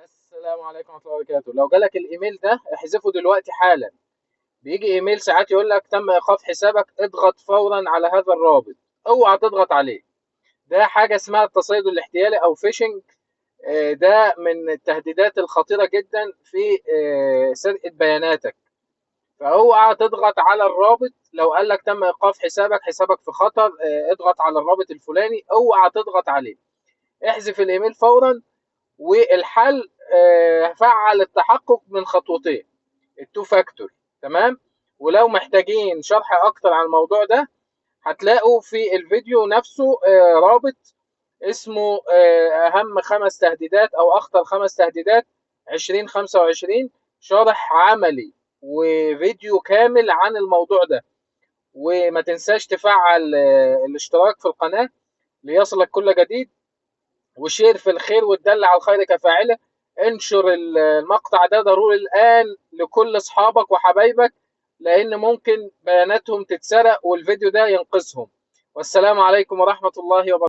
السلام عليكم ورحمة الله وبركاته. لو جالك الايميل ده احذفه دلوقتي حالا. بيجي ايميل ساعات يقول لك تم ايقاف حسابك، اضغط فورا على هذا الرابط. اوعى تضغط عليه. ده حاجة اسمها التصيد الاحتيالي او فيشنج. ده من التهديدات الخطيرة جدا في سرقة بياناتك. فاوعى تضغط على الرابط. لو قال لك تم ايقاف حسابك في خطر، اضغط على الرابط الفلاني. اوعى تضغط عليه. احذف الايميل فورا. والحل فعل التحقق من خطوتين، التو فاكتور. تمام. ولو محتاجين شرح اكتر عن الموضوع ده هتلاقوا في الفيديو نفسه رابط اسمه اهم 5 تهديدات او اخطر 5 تهديدات 2025، شرح عملي وفيديو كامل عن الموضوع ده. وما تنساش تفعل الاشتراك في القناة ليصلك كل جديد، وشير في الخير والدل على الخير كفاعله. انشر المقطع ده ضروري الآن لكل أصحابك وحبايبك، لأن ممكن بياناتهم تتسرق والفيديو ده ينقذهم. والسلام عليكم ورحمة الله وبركاته.